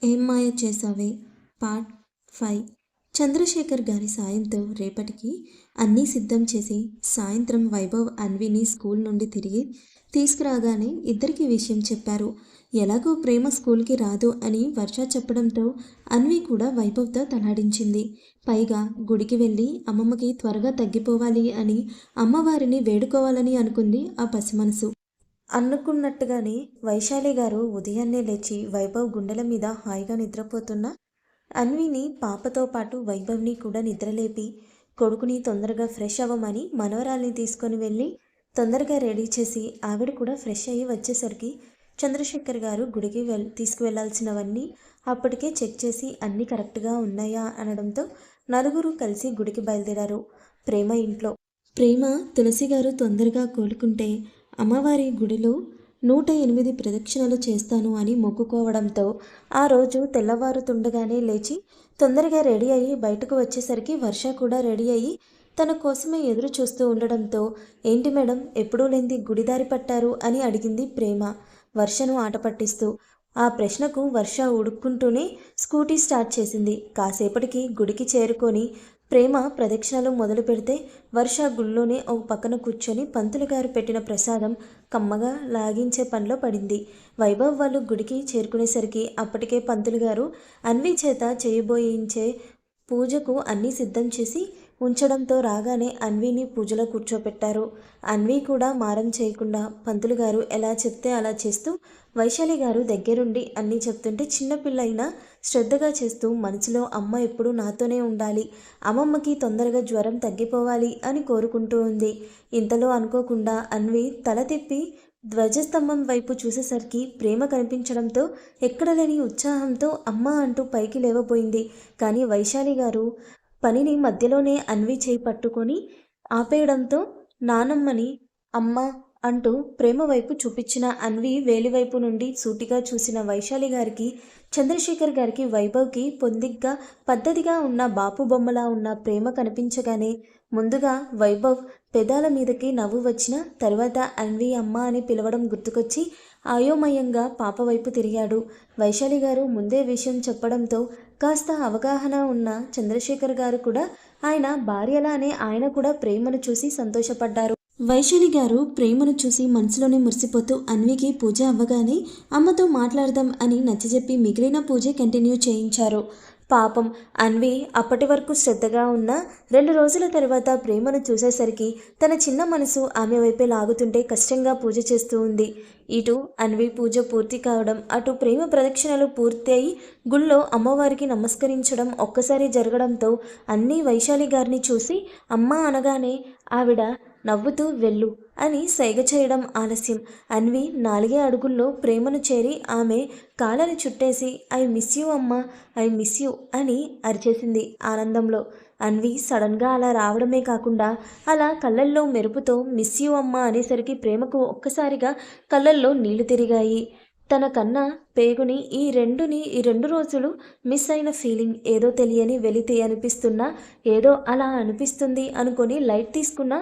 ఏం మాయ చేసావే పార్ట్ 5. చంద్రశేఖర్ గారి సాయంతో రేపటికి అన్నీ సిద్ధం చేసి సాయంత్రం వైభవ్ అన్విని స్కూల్ నుండి తిరిగి తీసుకురాగానే ఇద్దరికి విషయం చెప్పారు. ఎలాగో ప్రేమ స్కూల్కి రాదు అని వర్ష చెప్పడంతో అన్వి కూడా వైభవ్తో తలాడించింది. పైగా గుడికి వెళ్ళి అమ్మమ్మకి త్వరగా తగ్గిపోవాలి అని అమ్మవారిని వేడుకోవాలని అనుకుంది ఆ పసిమనసు. అనుకున్నట్టుగానే వైశాలి గారు ఉదయాన్నే లేచి వైభవ్ గుండెల మీద హాయిగా నిద్రపోతున్న అన్విని పాపతో పాటు వైభవ్ని కూడా నిద్రలేపి కొడుకుని తొందరగా ఫ్రెష్ అవ్వమని మనవరాల్ని తీసుకొని వెళ్ళి తొందరగా రెడీ చేసి ఆవిడ కూడా ఫ్రెష్ అయ్యి వచ్చేసరికి చంద్రశేఖర్ గారు గుడికి తీసుకువెళ్లాల్సినవన్నీ అప్పటికే చెక్ చేసి అన్నీ కరెక్ట్గా ఉన్నాయా అనడంతో నలుగురు కలిసి గుడికి బయలుదేరారు. ప్రేమ ఇంట్లో ప్రేమ తులసి గారు తొందరగా కోలుకుంటే అమ్మవారి గుడిలో 108 ప్రదక్షిణలు చేస్తాను అని మొక్కుకోవడంతో ఆ రోజు తెల్లవారుతుండగానే లేచి తొందరగా రెడీ అయ్యి బయటకు వచ్చేసరికి వర్ష కూడా రెడీ అయ్యి తన కోసమే ఎదురు చూస్తూ ఉండడంతో ఏంటి మేడం ఎప్పుడూ లేంది గుడిదారి పట్టారు అని అడిగింది ప్రేమ వర్షను ఆట పట్టిస్తూ. ఆ ప్రశ్నకు వర్ష ఉడుక్కుంటూనే స్కూటీ స్టార్ట్ చేసింది. కాసేపటికి గుడికి చేరుకొని ప్రేమ ప్రదక్షిణలు మొదలు పెడితే వర్ష గుళ్ళోనే ఒక పక్కన కూర్చొని పంతులు గారు పెట్టిన ప్రసాదం కమ్మగా లాగించే పనిలో పడింది. వైభవ్ వాళ్ళు గుడికి చేరుకునేసరికి అప్పటికే పంతులు గారు అన్వి చేత చేయబోయించే పూజకు అన్నీ సిద్ధం చేసి ఉంచడంతో రాగానే అన్విని పూజలో కూర్చోపెట్టారు. అన్వి కూడా మారం చేయకుండా పంతులు గారు ఎలా చెప్తే అలా చేస్తూ వైశాలి గారు దగ్గరుండి అన్నీ చెప్తుంటే చిన్నపిల్ల అయినా శ్రద్ధగా చేస్తూ మనసులో అమ్మ ఎప్పుడూ నాతోనే ఉండాలి, అమ్మమ్మకి తొందరగా జ్వరం తగ్గిపోవాలి అని కోరుకుంటూ ఉంది. ఇంతలో అనుకోకుండా అన్వి తల తిప్పి ధ్వజస్తంభం వైపు చూసేసరికి ప్రేమ కనిపించడంతో ఎక్కడ లేని ఉత్సాహంతో అమ్మ అంటూ పైకి లేవబోయింది. కానీ వైశాలి గారు పనిని మధ్యలోనే అన్వి చేయి పట్టుకొని ఆపేయడంతో నానమ్మని అమ్మ అంటూ ప్రేమ వైపు చూపించిన అన్వి వేలివైపు నుండి సూటిగా చూసిన వైశాలి గారికి చంద్రశేఖర్ గారికి వైభవ్కి పొందిగ్గా పద్ధతిగా ఉన్న బాపు బొమ్మలా ఉన్న ప్రేమ కనిపించగానే ముందుగా వైభవ్ పెదాల మీదకి నవ్వు వచ్చిన తర్వాత అన్వి అమ్మ అని పిలవడం గుర్తుకొచ్చి అయోమయంగా పాప వైపు తిరిగాడు. వైశాలి గారు ముందే విషయం చెప్పడంతో కాస్త అవగాహన ఉన్న చంద్రశేఖర్ గారు కూడా ఆయన భార్యలానే ఆయన కూడా ప్రేమను చూసి సంతోషపడ్డారు. వైశాలి గారు ప్రేమను చూసి మనసులోనే మురిసిపోతూ అన్వికి పూజ అవ్వగానే అమ్మతో మాట్లాడదాం అని నచ్చజెప్పి మిగిలిన పూజ కంటిన్యూ చేయించారు. పాపం అన్వి అప్పటి వరకు శ్రద్ధగా ఉన్న 2 రోజుల తర్వాత ప్రేమను చూసేసరికి తన చిన్న మనసు ఆమె వైపే లాగుతుంటే కష్టంగా పూజ చేస్తూ ఉంది. ఇటు అన్వి పూజ పూర్తి కావడం, అటు ప్రేమ ప్రదక్షిణలు పూర్తి అయి గుళ్ళో అమ్మవారికి నమస్కరించడం ఒక్కసారి జరగడంతో అన్నీ వైశాలి గారిని చూసి అమ్మ అనగానే ఆవిడ నవ్వుతూ వెళ్ళు అని సైగ చేయడం ఆలస్యం. అన్వి 4 అడుగుల్లో ప్రేమను చేరి ఆమె కాళ్ళని చుట్టేసి ఐ మిస్ యూ అమ్మ, ఐ మిస్ యూ అని అరిచేసింది ఆనందంలో. అన్వి సడన్గా అలా రావడమే కాకుండా అలా కళ్ళల్లో మెరుపుతో మిస్ యూ అమ్మ అనేసరికి ప్రేమకు ఒక్కసారిగా కళ్ళల్లో నీళ్లు తిరిగాయి. తన కన్నా పేగుని ఈ 2 రోజులు మిస్ అయిన ఫీలింగ్ ఏదో తెలియని వెలితి అనిపిస్తున్నా ఏదో అలా అనిపిస్తుంది అనుకొని లైట్ తీసుకున్న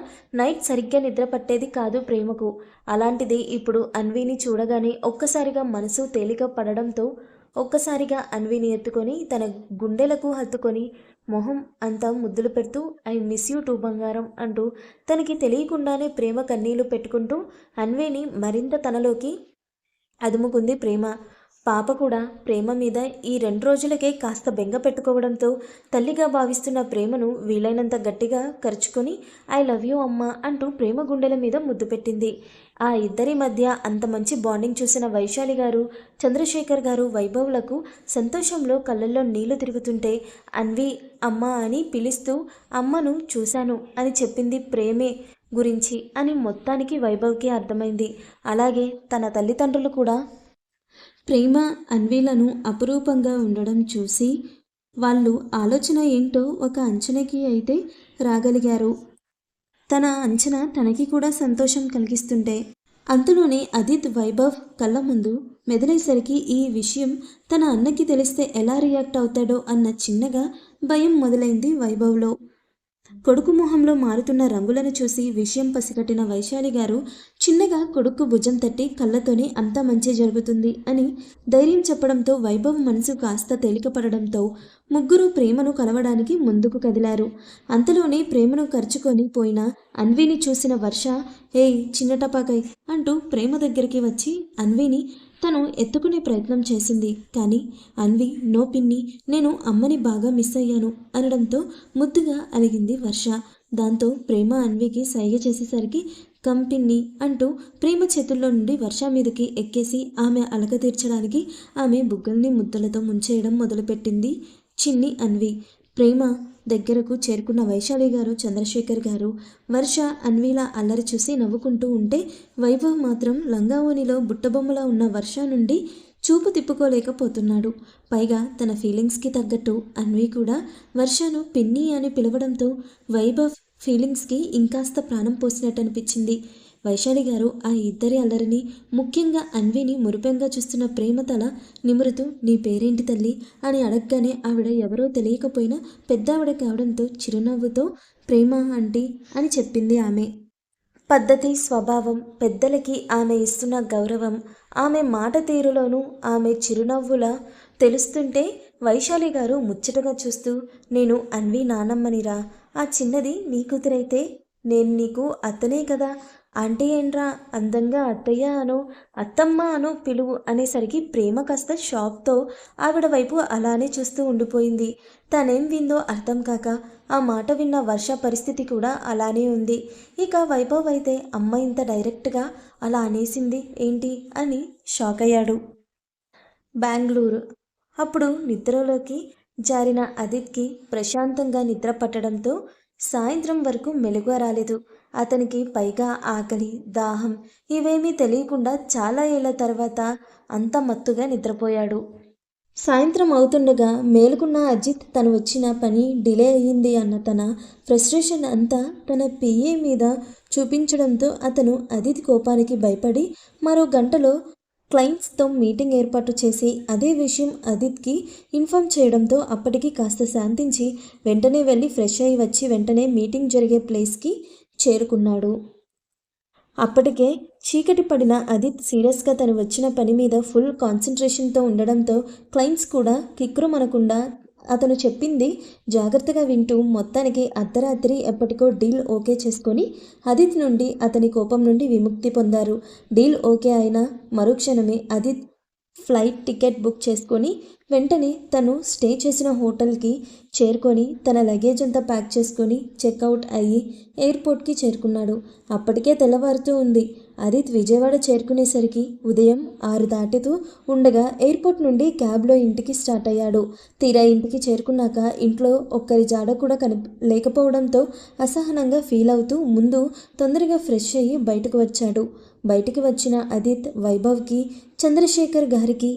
నైట్ సరిగ్గా నిద్ర పట్టేది కాదు ప్రేమకు. అలాంటిది ఇప్పుడు అన్విని చూడగానే ఒక్కసారిగా మనసు తేలిక పడడంతో ఒక్కసారిగా అన్విని ఎత్తుకొని తన గుండెలకు హత్తుకొని మొహం అంతా ముద్దులు పెడుతూ ఐ మిస్ యూ టూ బంగారం అంటూ తనకి తెలియకుండానే ప్రేమ కన్నీళ్లు పెట్టుకుంటూ అన్విని మరింత తనలోకి అదుముకుంది ప్రేమ. పాప కూడా ప్రేమ మీద ఈ 2 రోజులకే కాస్త బెంగ పెట్టుకోవడంతో తల్లిగా భావిస్తున్న ప్రేమను వీలైనంత గట్టిగా కరుచుకొని ఐ లవ్ యూ అమ్మ అంటూ ప్రేమ గుండెల మీద ముద్దు పెట్టింది. ఆ ఇద్దరి మధ్య అంత మంచి బాండింగ్ చూసిన వైశాలి గారు చంద్రశేఖర్ గారు వైభవ్లకు సంతోషంలో కళ్ళల్లో నీళ్లు తిరుగుతుంటే అన్వి అమ్మ అని పిలుస్తూ అమ్మను చూశాను అని చెప్పింది ప్రేమే గురించి అని మొత్తానికి వైభవ్కి అర్థమైంది. అలాగే తన తల్లిదండ్రులు కూడా ప్రేమ అన్వీలను అపురూపంగా ఉండడం చూసి వాళ్ళు ఆలోచన ఏంటో ఒక అంచనాకి అయితే రాగలిగారు. తన అంచనా తనకి కూడా సంతోషం కలిగిస్తుంటే అంతలోనే అదిత్ వైభవ్ కళ్ళ ముందు మెదిలేసరికి ఈ విషయం తన అన్నకి తెలిస్తే ఎలా రియాక్ట్ అవుతాడో అన్న చిన్నగా భయం మొదలైంది వైభవ్లో. కొడుకు మొహంలో మారుతున్న రంగులను చూసి విషయం పసిగట్టిన వైశాలి గారు చిన్నగా కొడుకు భుజం తట్టి కళ్ళతోనే అంతా మంచి జరుగుతుంది అని ధైర్యం చెప్పడంతో వైభవ్ మనసు కాస్త తేలికపడడంతో ముగ్గురు ప్రేమను కలవడానికి ముందుకు కదిలారు. అంతలోనే ప్రేమను ఖర్చుకొని పోయిన అన్విని చూసిన వర్ష, ఏయ్ చిన్నటపాకై అంటూ ప్రేమ దగ్గరికి వచ్చి అన్విని తను ఎత్తుకునే ప్రయత్నం చేసింది. కానీ అన్వి, నో పిన్ని, నేను అమ్మని బాగా మిస్ అయ్యాను అనడంతో ముద్దుగా అలిగింది వర్ష. దాంతో ప్రేమ అన్వికి సైగ చేసేసరికి కమ్ పిన్ని అంటూ ప్రేమ చేతుల్లో నుండి వర్ష మీదకి ఎక్కేసి ఆమె అలక తీర్చడానికి ఆమె బుగ్గల్ని ముద్దలతో ముంచేయడం మొదలుపెట్టింది చిన్ని అన్వి. ప్రేమ దగ్గరకు చేరుకున్న వైశాలి గారు, చంద్రశేఖర్ గారు వర్ష అన్విలా అల్లరి చూసి నవ్వుకుంటూ ఉంటే వైభవ్ మాత్రం లంగావోనిలో బుట్టబొమ్మలా ఉన్న వర్ష నుండి చూపు తిప్పుకోలేకపోతున్నాడు. పైగా తన ఫీలింగ్స్కి తగ్గట్టు అన్వి కూడా వర్షను పిన్ని అని పిలవడంతో వైభవ్ ఫీలింగ్స్కి ఇంకాస్త ప్రాణం పోసినట్టు అనిపించింది. వైశాలి గారు ఆ ఇద్దరి అల్లరిని, ముఖ్యంగా అన్విని మురిపెంగా చూస్తున్న ప్రేమ తల నిమురుతూ నీ పేరేంటి తల్లి అని అడగగానే ఆవిడ ఎవరో తెలియకపోయినా పెద్దావిడ కావడంతో చిరునవ్వుతో ప్రేమ ఆంటీ అని చెప్పింది ఆమె. పద్ధతి, స్వభావం, పెద్దలకి ఆమె ఇస్తున్న గౌరవం, ఆమె మాట తీరులోనూ ఆమె చిరునవ్వులా తెలుస్తుంటే వైశాలి గారు ముచ్చటగా చూస్తూ నేను అన్వి నానమ్మనిరా, ఆ చిన్నది నీ కూతురైతే నేను నీకు అత్తనే కదా, ఆంటీ ఏంట్రా అందంగా అత్తయ్య అనో అత్తమ్మ అనో పిలువు అనేసరికి ప్రేమ కాస్త షాక్తో ఆవిడ వైపు అలానే చూస్తూ ఉండిపోయింది. తనేం విందో అర్థం కాక ఆ మాట విన్న వర్ష పరిస్థితి కూడా అలానే ఉంది. ఇక వైభవ్ అయితే అమ్మ ఇంత డైరెక్ట్గా అలా అనేసింది ఏంటి అని షాక్ అయ్యాడు. బెంగళూరు. అప్పుడు నిద్రలోకి జారిన అదిత్కి ప్రశాంతంగా నిద్ర పట్టడంతో సాయంత్రం వరకు మెలకువ రాలేదు. అతనికి పైగా ఆకలి, దాహం ఇవేమీ తెలియకుండా చాలా ఏళ్ల తర్వాత అంత మత్తుగా నిద్రపోయాడు. సాయంత్రం అవుతుండగా మేలుకున్న అజిత్ తను వచ్చిన పని డిలే అయ్యింది అన్న తన ఫ్రస్ట్రేషన్ అంతా తన పిఏ మీద చూపించడంతో అతను అదిత్ కోపానికి భయపడి మరో గంటలో క్లయింట్స్తో మీటింగ్ ఏర్పాటు చేసి అదే విషయం అదిత్కి ఇన్ఫామ్ చేయడంతో అప్పటికి కాస్త శాంతించి వెంటనే వెళ్ళి ఫ్రెష్ అయ్యి వచ్చి వెంటనే మీటింగ్ జరిగే ప్లేస్కి చేరుకున్నాడు. అప్పటికే చీకటి పడిన అదిత్ సీరియస్గా తను వచ్చిన పని మీద ఫుల్ కాన్సన్ట్రేషన్తో ఉండడంతో క్లయింట్స్ కూడా కిక్కురుమనకుండా అతను చెప్పింది జాగ్రత్తగా వింటూ మొత్తానికి అర్ధరాత్రి ఎప్పటికో డీల్ ఓకే చేసుకొని అదిత్ నుండి అతని కోపం నుండి విముక్తి పొందారు. డీల్ ఓకే అయిన మరుక్షణమే అదిత్ ఫ్లైట్ టికెట్ బుక్ చేసుకొని వెంటనే తను స్టే చేసిన హోటల్కి చేరుకొని తన లగేజ్ అంతా ప్యాక్ చేసుకొని చెక్అవుట్ అయ్యి ఎయిర్పోర్ట్కి చేరుకున్నాడు. అప్పటికే తెల్లవారుతూ ఉంది. అదిత్ విజయవాడ చేరుకునేసరికి ఉదయం 6 దాటుతూ ఉండగా ఎయిర్పోర్ట్ నుండి క్యాబ్లో ఇంటికి స్టార్ట్ అయ్యాడు. తీరా ఇంటికి చేరుకున్నాక ఇంట్లో ఒక్కరి జాడ కూడా లేకపోవడంతో అసహనంగా ఫీల్ అవుతూ ముందు తొందరగా ఫ్రెష్ అయ్యి బయటకు వచ్చాడు. బయటికి వచ్చిన అదిత్ వైభవ్కి, చంద్రశేఖర్ గారికి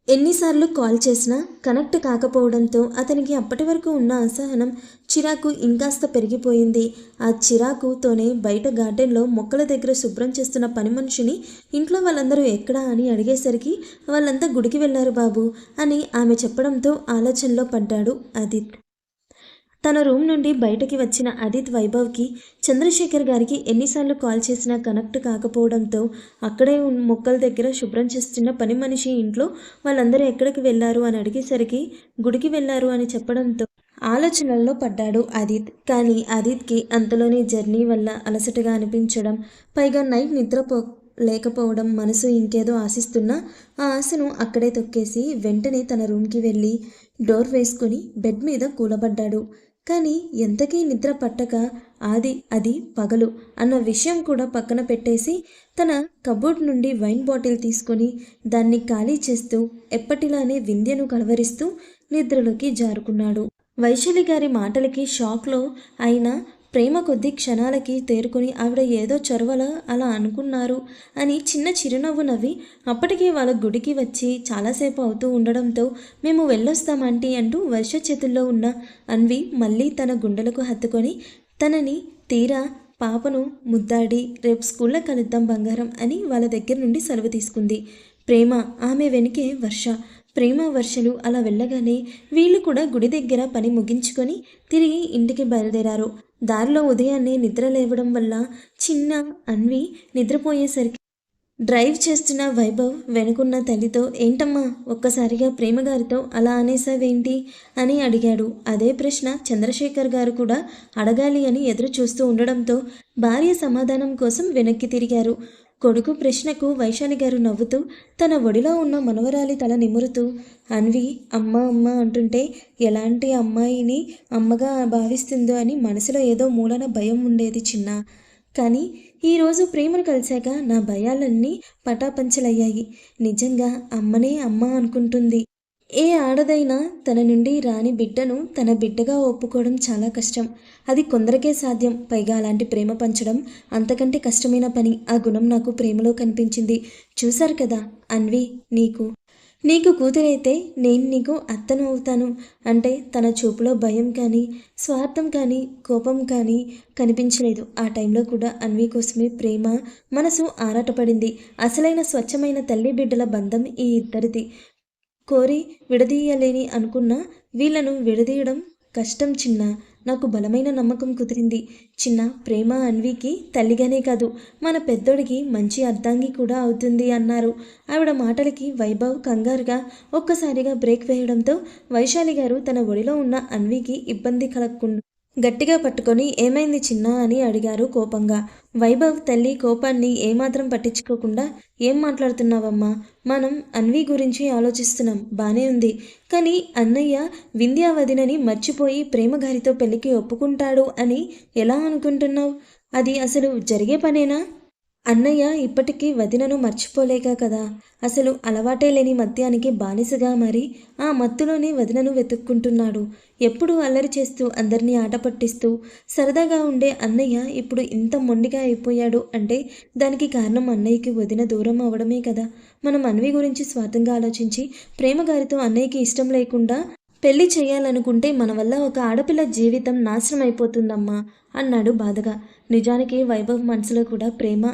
ఎన్నిసార్లు కాల్ చేసినా కనెక్ట్ కాకపోవడంతో అతనికి అప్పటి వరకు ఉన్న అసహనం, చిరాకు ఇంకాస్త పెరిగిపోయింది. ఆ చిరాకుతోనే బయట గార్డెన్లో మొక్కల దగ్గర శుభ్రం చేస్తున్న పని మనిషిని ఇంట్లో వాళ్ళందరూ ఎక్కడా అని అడిగేసరికి వాళ్ళంతా గుడికి వెళ్ళారు బాబు అని ఆమె చెప్పడంతో ఆలోచనలో పడ్డాడు అదిత్. తన రూమ్ నుండి బయటకి వచ్చిన అదిత్ వైభవ్కి, చంద్రశేఖర్ గారికి ఎన్నిసార్లు కాల్ చేసినా కనెక్ట్ కాకపోవడంతో అక్కడే మొక్కల దగ్గర శుభ్రం చేస్తున్న పని మనిషి ఇంట్లో వాళ్ళందరూ ఎక్కడికి వెళ్ళారు అని అడిగేసరికి గుడికి వెళ్ళారు అని చెప్పడంతో ఆలోచనల్లో పడ్డాడు అదిత్. కానీ అదిత్కి అంతలోనే జర్నీ వల్ల అలసటగా అనిపించడం, పైగా నైట్ లేకపోవడం, మనసు ఇంకేదో ఆశిస్తున్నా ఆ ఆశను అక్కడే తొక్కేసి వెంటనే తన రూమ్కి వెళ్ళి డోర్ వేసుకొని బెడ్ మీద కూలబడ్డాడు. కానీ ఎంతకీ నిద్ర పట్టక అది పగలు అన్న విషయం కూడా పక్కన పెట్టేసి తన కబోర్డ్ నుండి వైన్ బాటిల్ తీసుకొని దాన్ని ఖాళీ చేస్తూ ఎప్పటిలానే వింధ్యను కలవరిస్తూ నిద్రలోకి జారుకున్నాడు. వైశాలి గారి మాటలకి షాక్లో అయినా ప్రేమ కొద్ది క్షణాలకి తేరుకొని ఆవిడ ఏదో చొరవలా అలా అనుకున్నారు అని చిన్న చిరునవ్వు నవ్వి అప్పటికే వాళ్ళ గుడికి వచ్చి చాలాసేపు అవుతూ ఉండడంతో మేము వెళ్ళొస్తామంటీ అంటూ వర్ష చేతుల్లో ఉన్న అన్వి మళ్ళీ తన గుండెలకు హత్తుకొని తనని తీరా పాపను ముద్దాడి రేపు స్కూల్లో కలుద్దాం బంగారం అని వాళ్ళ దగ్గర నుండి సెలవు తీసుకుంది. ప్రేమ ఆమె వెనుకే వర్ష ప్రేమ వర్షలు అలా వెళ్ళగానే వీళ్ళు కూడా గుడి దగ్గర పని ముగించుకొని తిరిగి ఇంటికి బయలుదేరారు. దారిలో ఉదయాన్నే నిద్ర లేవడం వల్ల చిన్న అన్వి నిద్రపోయేసరికి డ్రైవ్ చేస్తున్న వైభవ్ వెనుకున్న తల్లితో, ఏంటమ్మా ఒక్కసారిగా ప్రేమగారితో అలా అనేసావేంటి అని అడిగాడు. అదే ప్రశ్న చంద్రశేఖర్ గారు కూడా అడగాలి అని ఎదురు చూస్తూ ఉండడంతో భార్య సమాధానం కోసం వెనక్కి తిరిగారు. కొడుకు ప్రశ్నకు వైశాలి గారు నవ్వుతూ తన ఒడిలో ఉన్న మనవరాలి తల నిమురుతూ, అన్వి అమ్మ అమ్మ అంటుంటే ఎలాంటి అమ్మాయిని అమ్మగా భావిస్తుందో అని మనసులో ఏదో మూలన భయం ఉండేది చిన్న. కానీ ఈరోజు ప్రేమను కలిశాక నా భయాలన్నీ పటాపంచలయ్యాయి. నిజంగా అమ్మనే అమ్మ అనుకుంటుంది. ఏ ఆడదైనా తన నుండి రాని బిడ్డను తన బిడ్డగా ఒప్పుకోవడం చాలా కష్టం. అది కొందరికే సాధ్యం. పైగా అలాంటి ప్రేమ పంచడం అంతకంటే కష్టమైన పని. ఆ గుణం నాకు ప్రేమలో కనిపించింది. చూశారు కదా అన్వి, నీకు కూతురైతే నేను నీకు అత్తను అవుతాను అంటే తన చూపులో భయం కానీ, స్వార్థం కానీ, కోపం కానీ కనిపించలేదు. ఆ టైంలో కూడా అన్వి కోసమే ప్రేమ మనసు ఆరాటపడింది. అసలైన స్వచ్ఛమైన తల్లి బిడ్డల బంధం ఈ ఇద్దరిది. కోరి విడదీయలేని అనుకున్న వీళ్ళను విడదీయడం కష్టం చిన్న. నాకు బలమైన నమ్మకం కుదిరింది చిన్న. ప్రేమ అన్వికి తల్లిగానే కాదు, మన పెద్దోడికి మంచి అర్ధాంగి కూడా అవుతుంది అన్నారు. ఆవిడ మాటలకి వైభవ్ కంగారుగా ఒక్కసారిగా బ్రేక్ వేయడంతో వైశాలి గారు తన ఒడిలో ఉన్న అన్వికి ఇబ్బంది కలగకుండా గట్టిగా పట్టుకొని, ఏమైంది చిన్న అని అడిగారు కోపంగా. వైభవ్ తల్లి కోపాన్ని ఏమాత్రం పట్టించుకోకుండా, ఏం మాట్లాడుతున్నావమ్మా, మనం అన్వి గురించి ఆలోచిస్తున్నాం, బానే ఉంది. కానీ అన్నయ్య వింధ్యా వదినని మర్చిపోయి ప్రేమగారితో పెళ్లికి ఒప్పుకుంటాడు అని ఎలా అనుకుంటున్నావు? అది అసలు జరిగే పనేనా? అన్నయ్య ఇప్పటికీ వదినను మర్చిపోలేక కదా అసలు అలవాటే లేని మద్యానికి బానిసగా మరి ఆ మత్తులోనే వదినను వెతుక్కుంటున్నాడు. ఎప్పుడు అల్లరి చేస్తూ అందరినీ ఆట పట్టిస్తూ సరదాగా ఉండే అన్నయ్య ఇప్పుడు ఇంత మొండిగా అయిపోయాడు అంటే దానికి కారణం అన్నయ్యకి వదిన దూరం అవడమే కదా. మనం అన్వి గురించి స్వార్థంగా ఆలోచించి ప్రేమగారితో అన్నయ్యకి ఇష్టం లేకుండా పెళ్లి చేయాలనుకుంటే మన వల్ల ఒక ఆడపిల్ల జీవితం నాశనం అయిపోతుందమ్మా అన్నాడు బాధగా. నిజానికి వైభవ్ మనసులో కూడా ప్రేమ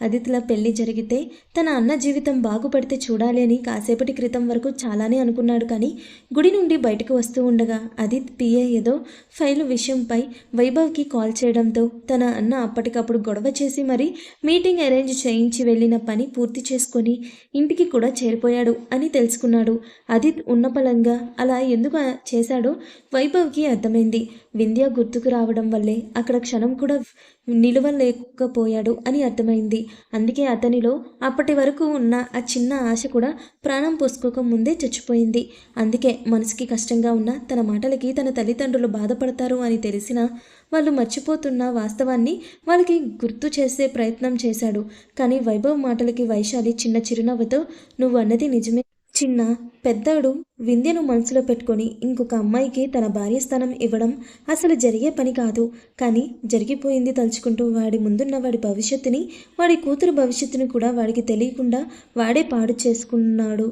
అదితిల పెళ్లి జరిగితే తన అన్న జీవితం బాగుపడితే చూడాలి అని కాసేపటి క్రితం వరకు చాలానే అనుకున్నాడు. కానీ గుడి నుండి బయటకు వస్తూ ఉండగా అదిత్ పిఏ ఏదో ఫైలు విషయంపై వైభవ్కి కాల్ చేయడంతో తన అన్న అప్పటికప్పుడు గొడవ చేసి మరీ మీటింగ్ అరేంజ్ చేయించి వెళ్ళిన పని పూర్తి చేసుకొని ఇంటికి కూడా చేరిపోయాడు అని తెలుసుకున్నాడు. అదిత్ ఉన్నపలంగా అలా ఎందుకు చేశాడో వైభవ్కి అర్థమైంది. వింధ్య గుర్తుకు రావడం వల్లే అక్కడ క్షణం కూడా నిలవలేకపోయాడు అని అర్థమైంది. అందుకే అతనిలో అప్పటి వరకు ఉన్న ఆ చిన్న ఆశ కూడా ప్రాణం పోసుకోక ముందే చచ్చిపోయింది. అందుకే మనసుకి కష్టంగా ఉన్న తన మాటలకి తన తల్లిదండ్రులు బాధపడతారు అని తెలిసినా వాళ్ళు మర్చిపోతున్న వాస్తవాన్ని వాళ్ళకి గుర్తు చేసే ప్రయత్నం చేశాడు. కానీ వైభవ్ మాటలకి వైశాలి చిన్న చిరునవ్వుతో, నువ్వు అన్నది నిజమే చిన్న. పెద్దడు వింధ్యను మనసులో పెట్టుకొని ఇంకొక అమ్మాయికి తన భార్య స్థానం ఇవ్వడం అసలు జరిగే పని కాదు. కానీ జరిగిపోయింది తలుచుకుంటూ వాడి ముందున్న వాడి భవిష్యత్తుని, వాడి కూతురు భవిష్యత్తుని కూడా వాడికి తెలియకుండా వాడే పాడు చేసుకున్నాడు.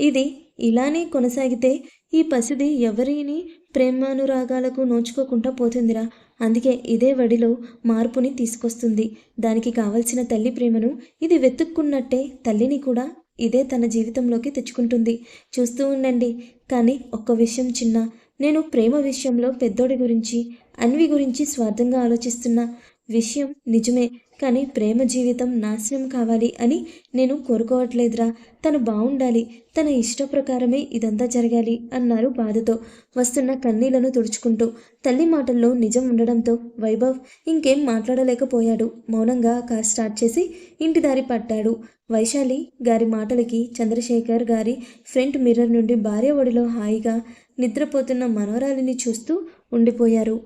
ఇది ఇలానే కొనసాగితే ఈ పసిది ఎవరిని ప్రేమానురాగాలకు నోచుకోకుండా పోతుందిరా. అందుకే ఇదే వడిలో మార్పుని తీసుకొస్తుంది. దానికి కావలసిన తల్లి ప్రేమను ఇది వెతుక్కున్నట్టే తల్లిని కూడా ఇదే తన జీవితంలోకి తెచ్చుకుంటుంది. చూస్తూ ఉండండి. కానీ ఒక్క విషయం చిన్న, నేను ప్రేమ విషయంలో పెద్దోడి గురించి అన్వి గురించి స్వార్థంగా ఆలోచిస్తున్న విషయం నిజమే. కానీ ప్రేమ జీవితం నాశనం కావాలి అని నేను కోరుకోవట్లేదురా. తను బాగుండాలి, తన ఇష్ట ప్రకారమే ఇదంతా జరగాలి అన్నారు బాధతో వస్తున్న కన్నీళ్లను తుడుచుకుంటూ. తల్లి మాటల్లో నిజం ఉండడంతో వైభవ్ ఇంకేం మాట్లాడలేకపోయాడు. మౌనంగా కార్ స్టార్ట్ చేసి ఇంటి దారి పట్టాడు. వైశాలి గారి మాటలకి చంద్రశేఖర్ గారి ఫ్రంట్ మిర్రర్ నుండి భార్య ఒడిలో హాయిగా నిద్రపోతున్న మనవరాలిని చూస్తూ ఉండిపోయారు.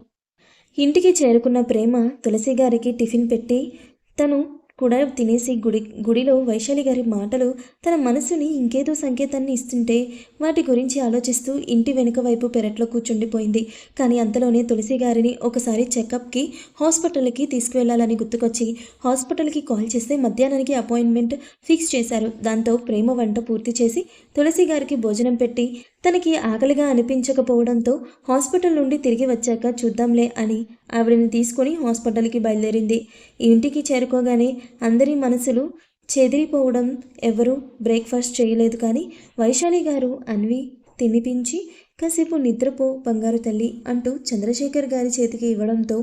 ఇంటికి చేరుకున్న ప్రేమ తులసి గారికి టిఫిన్ పెట్టి తను కూడా తినేసి గుడిలో వైశాలి గారి మాటలు తన మనసుని ఇంకేదో సంకేతాన్ని ఇస్తుంటే వాటి గురించి ఆలోచిస్తూ ఇంటి వెనుక వైపు పెరట్లో కూర్చుండిపోయింది. కానీ అంతలోనే తులసి గారిని ఒకసారి చెకప్కి హాస్పిటల్కి తీసుకువెళ్లాలని గుర్తుకొచ్చి హాస్పిటల్కి కాల్ చేస్తే మధ్యాహ్నానికి అపాయింట్మెంట్ ఫిక్స్ చేశారు. దాంతో ప్రేమ వంట పూర్తి చేసి తులసి గారికి భోజనం పెట్టి తనకి ఆకలిగా అనిపించకపోవడంతో హాస్పిటల్ నుండి తిరిగి వచ్చాక చూద్దాంలే అని ఆవిడని తీసుకొని హాస్పిటల్కి బయలుదేరింది. ఇంటికి చేరుకోగానే అందరి మనసులు చెదిరిపోవడం. ఎవరూ బ్రేక్ఫాస్ట్ చేయలేదు, కానీ వైశాలి గారు అన్వి తినిపించి కాసేపు నిద్రపో బంగారు తల్లి అంటూ చంద్రశేఖర్ గారి చేతికి ఇవ్వడంతో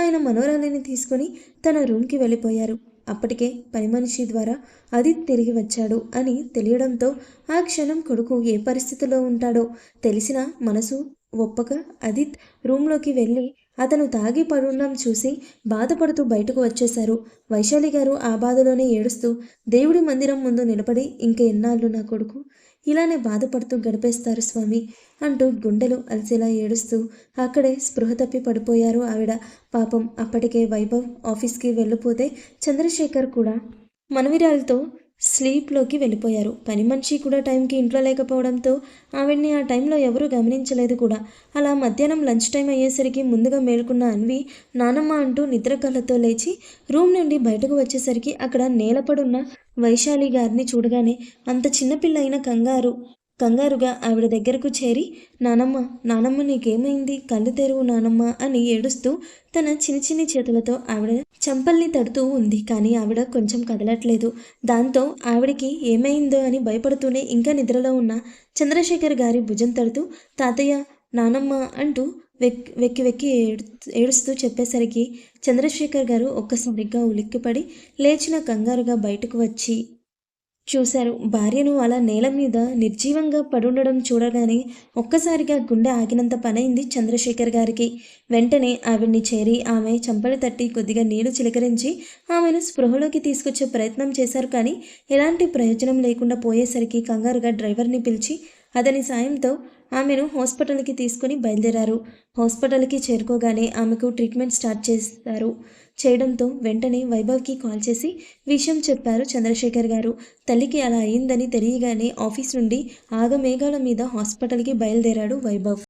ఆయన మనోరాలిని తీసుకొని తన రూమ్కి వెళ్ళిపోయారు. అప్పటికే పని మనిషి ద్వారా అదిత్ తిరిగి వచ్చాడు అని తెలియడంతో ఆ క్షణం కొడుకు ఏ పరిస్థితిలో ఉంటాడో తెలిసిన మనసు ఒప్పక అదిత్ రూమ్లోకి వెళ్ళి అతను తాగి పడుండం చూసి బాధపడుతూ బయటకు వచ్చేశారు. వైశాలి గారు ఆ బాధలోనే ఏడుస్తూ దేవుడి మందిరం ముందు నిలబడి ఇంక ఎన్నాళ్ళు నా కొడుకు ఇలానే బాధపడుతూ గడిపేస్తారు స్వామి అంటూ గుండెలు అలసేలా ఏడుస్తూ అక్కడే స్పృహ తప్పి పడిపోయారు ఆవిడ. పాపం అప్పటికే వైభవ్ ఆఫీస్కి వెళ్ళిపోతే చంద్రశేఖర్ కూడా మనవిరాలతో స్లీప్లోకి వెళ్ళిపోయారు. పని మనిషి కూడా టైంకి ఇంట్లో లేకపోవడంతో ఆవిడ్ని ఆ టైంలో ఎవరూ గమనించలేదు కూడా. అలా మధ్యాహ్నం లంచ్ టైం అయ్యేసరికి ముందుగా మేలుకున్న అన్వి నానమ్మ అంటూ నిద్ర కళ్ళతో లేచి రూమ్ నుండి బయటకు వచ్చేసరికి అక్కడ నేలపడున్న వైశాలి గారిని చూడగానే అంత చిన్నపిల్ల అయిన కంగారుగా ఆవిడ దగ్గరకు చేరి నానమ్మ నీకేమైంది, కళ్ళు తెరువు నానమ్మ అని ఏడుస్తూ తన చిన్ని చేతులతో ఆవిడ చంపల్ని తడుతూ ఉంది. కానీ ఆవిడ కొంచెం కదలట్లేదు. దాంతో ఆవిడికి ఏమైందో అని భయపడుతూనే ఇంకా నిద్రలో ఉన్న చంద్రశేఖర్ గారి భుజం తడుతూ తాతయ్య నానమ్మ అంటూ వెక్కి ఏడుస్తూ చెప్పేసరికి చంద్రశేఖర్ గారు ఒక్కసారిగా ఉలిక్కిపడి లేచిన కంగారుగా బయటకు వచ్చి చూశారు. భార్యను అలా నేల మీద నిర్జీవంగా పడుండడం చూడగానే ఒక్కసారిగా గుండె ఆగినంత పనైంది చంద్రశేఖర్ గారికి. వెంటనే ఆవిడ్ని చేరి ఆమె చంపలు తట్టి కొద్దిగా నీళ్లు చిలకరించి ఆమెను స్పృహలోకి తీసుకొచ్చే ప్రయత్నం చేశారు. కానీ ఎలాంటి ప్రయోజనం లేకుండా పోయేసరికి కంగారుగా డ్రైవర్ని పిలిచి అతని సాయంతో ఆమెను హాస్పిటల్కి తీసుకుని బయలుదేరారు. హాస్పిటల్కి చేరుకోగానే ఆమెకు ట్రీట్మెంట్ స్టార్ట్ చేయడంతో వెంటనే వైభవ్కి కాల్ చేసి విషయం చెప్పారు చంద్రశేఖర్ గారు. తల్లికి అలా అయిందని తెలియగానే ఆఫీస్ నుండి ఆగమేఘాల మీద హాస్పిటల్కి బయలుదేరాడు వైభవ్.